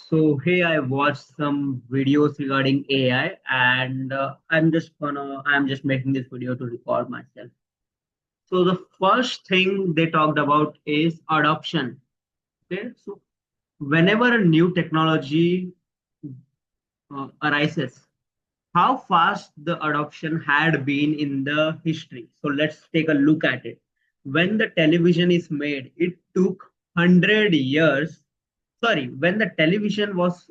So hey, I watched some videos regarding AI, and I'm just making this video to record myself. So the first thing they talked about is adoption. Okay, so whenever a new technology arises, how fast the adoption had been in the history. So let's take a look at it. When the television is made, it took 100 years. Sorry, when the television was,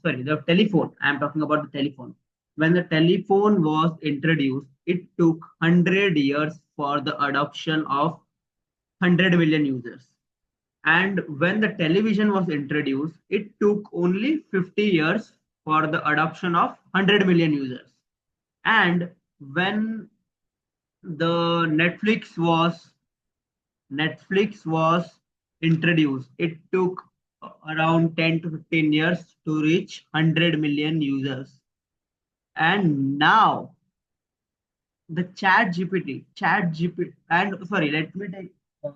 sorry, the telephone, I'm talking about the telephone. When the telephone was introduced, it took 100 years for the adoption of 100 million users. And when the television was introduced, it took only 50 years for the adoption of 100 million users. And when the Netflix was introduced, it took around 10 to 15 years to reach 100 million users. And now the chat GPT, and sorry, let me take uh,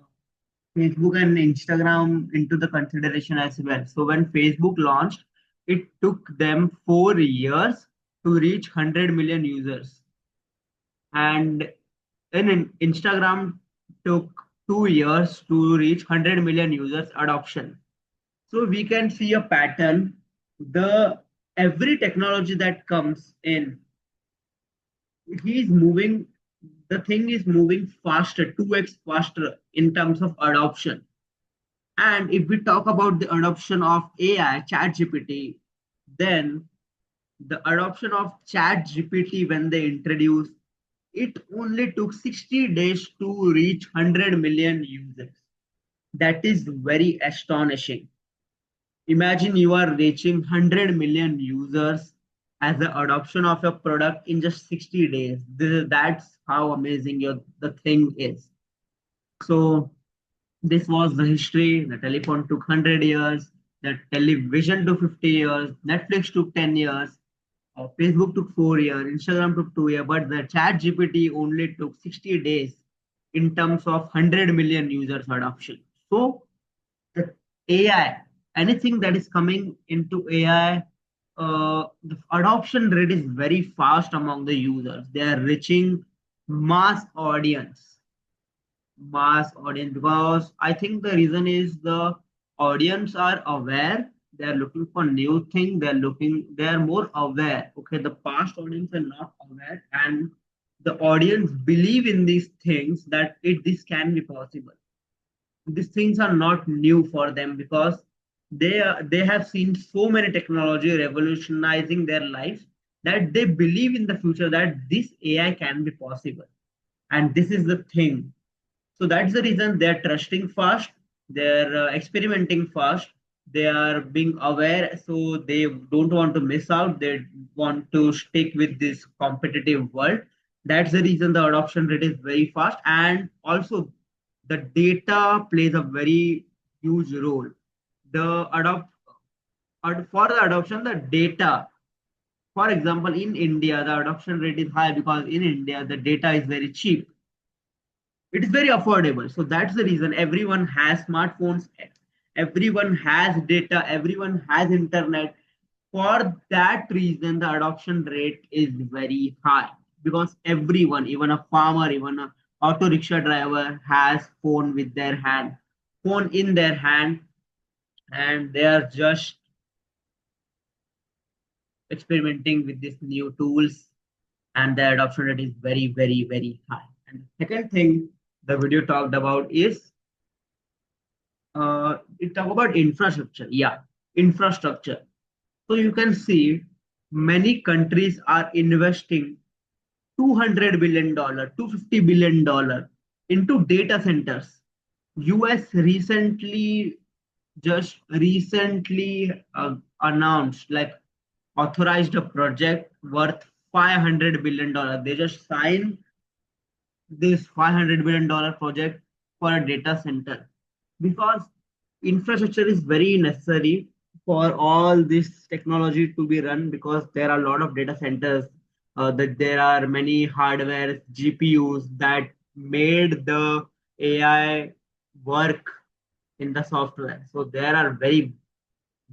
Facebook and Instagram into the consideration as well. So when Facebook launched, it took them 4 years to reach 100 million users. And in Instagram took 2 years to reach 100 million users adoption. So we can see a pattern. The every technology that comes in, he's moving. The thing is moving faster, 2x faster in terms of adoption. And if we talk about the adoption of AI, ChatGPT, then the adoption of ChatGPT when they introduced it only took 60 days to reach 100 million users. That is very astonishing. Imagine you are reaching 100 million users as the adoption of a product in just 60 days. That's how amazing the thing is. So this was the history. The telephone took 100 years. The television took 50 years. Netflix took 10 years. Facebook took 4 years. Instagram took 2 years. But the Chat GPT only took 60 days in terms of 100 million users adoption. So the AI, anything that is coming into AI, the adoption rate is very fast among the users. They are reaching mass audience because I think the reason is the audience are aware. They are looking for new thing. They are more aware. Okay, the past audience are not aware, and the audience believe in these things that this can be possible. These things are not new for them because they have seen so many technology revolutionizing their life that they believe in the future that this AI can be possible, and this is the thing. So that's the reason they're trusting fast, they're experimenting fast, they are being aware, so they don't want to miss out, they want to stick with this competitive world. That's the reason the adoption rate is very fast, and also the data plays a very huge role. The adopt For the adoption, the data. For example, in India, the adoption rate is high because in India the data is very cheap, it is very affordable. So that's the reason everyone has smartphones, everyone has data, everyone has internet. For that reason the adoption rate is very high because everyone, even a farmer, even a auto rickshaw driver, has phone in their hand, and they are just experimenting with these new tools, and the adoption rate is very, very, very high. And the second thing the video talked about is it talk about infrastructure. Yeah, infrastructure. So you can see many countries are investing $200 billion, $250 billion into data centers. US recently announced, like, authorized a project worth $500 billion. They just signed this $500 billion project for a data center because infrastructure is very necessary for all this technology to be run, because there are a lot of data centers, that there are many hardware GPUs that made the AI work in the software. So there are very,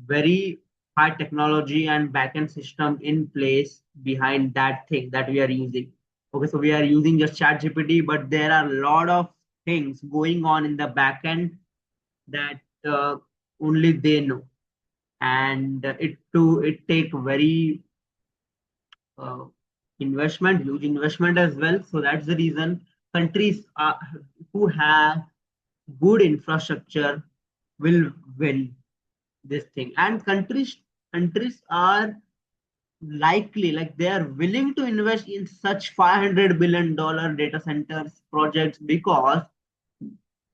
very high technology and backend system in place behind that thing that we are using. Okay, so we are using just ChatGPT, but there are a lot of things going on in the backend that only they know, and it take very uh, investment, huge investment as well. So that's the reason countries who have good infrastructure will win this thing, and countries are likely, like they are willing to invest in such $500 billion data centers projects because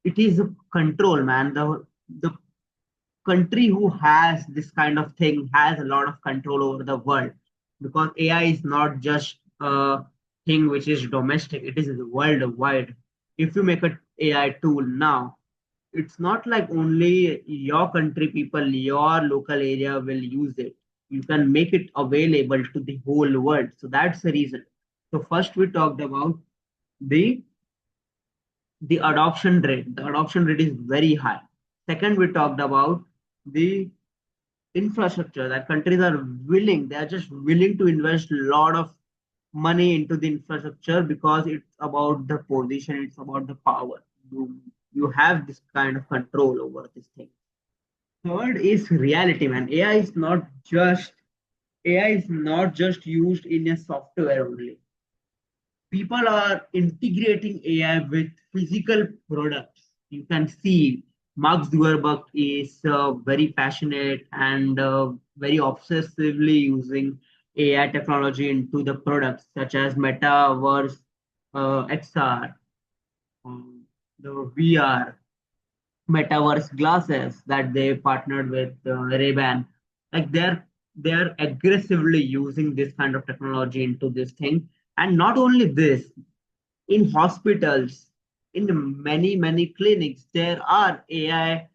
it is a control, man. The country who has this kind of thing has a lot of control over the world, because AI is not just a thing which is domestic, it is worldwide. If you make a AI tool now, it's not like only your country people, your local area will use it. You can make it available to the whole world. So that's the reason. So first we talked about the the adoption rate. The adoption rate is very high. Second, we talked about the infrastructure that countries are willing, they are just willing to invest a lot of money into the infrastructure because it's about the position, it's about the power. You have this kind of control over this thing. Third is reality, man. AI is not just used in a software only. People are integrating AI with physical products. You can see Mark Zuckerberg is very passionate and very obsessively using AI technology into the products such as Metaverse, XR, the VR, Metaverse glasses that they partnered with Ray-Ban. Like they're aggressively using this kind of technology into this thing. And not only this, in hospitals, in many clinics, there are AI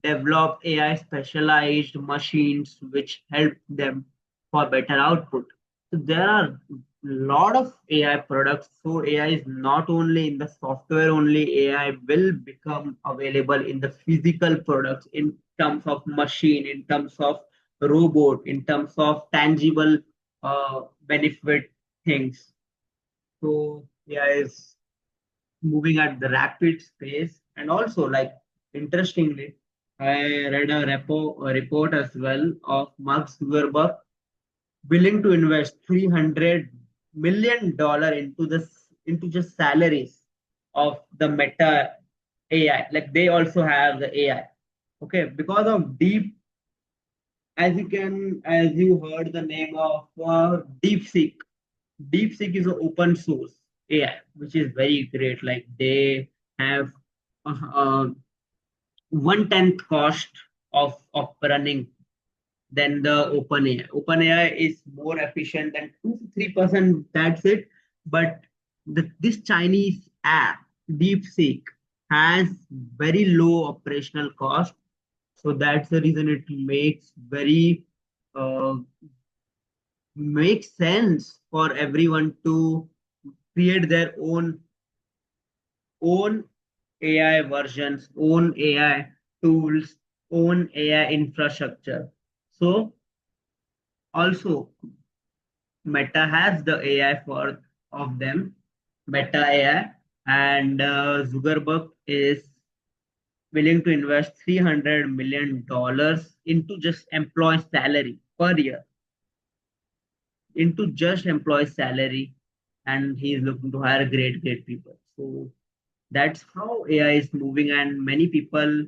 developed, AI specialized machines which help them for better output. So there are a lot of AI products. So AI is not only in the software only, AI will become available in the physical products in terms of machine, in terms of robot, in terms of tangible benefit things. So AI is moving at the rapid pace. And also, like, interestingly, I read a report as well of Mark Zuckerberg willing to invest $300 million into just salaries of the Meta AI. Like they also have the AI. Okay, because of deep, as you heard the name of DeepSeek. DeepSeek is an open source AI, which is very great. Like they have uh, 1/10 cost of running than the OpenAI. OpenAI is more efficient than 2 to 3%. That's it. But this Chinese app, DeepSeek, has very low operational cost. So that's the reason it uh, makes sense for everyone to create their own AI versions, own AI tools, own AI infrastructure. So also Meta has the AI for of them, Meta AI, and Zuckerberg is willing to invest $300 million into just employee salary per year, into just employee salary, and he is looking to hire great people. So that's how AI is moving, and many people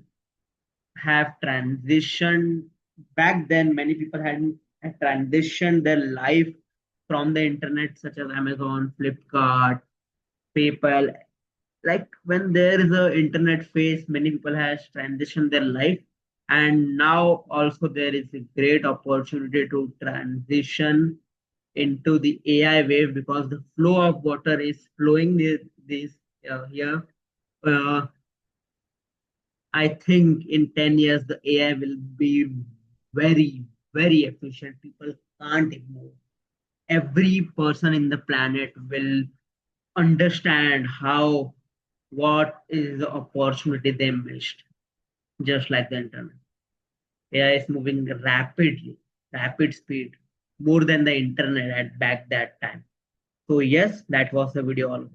have transitioned. Back then many people had transitioned their life from the internet, such as Amazon, Flipkart, PayPal. Like when there is a internet phase, many people has transitioned their life, and now also there is a great opportunity to transition into the AI wave because the flow of water is flowing this here. uh, I think in 10 years, the AI will be very efficient. People can't ignore. Every person in the planet will understand what is the opportunity they missed, just like the internet. AI is moving rapidly. rapid speed, more than the internet at back that time. So yes, that was the video all.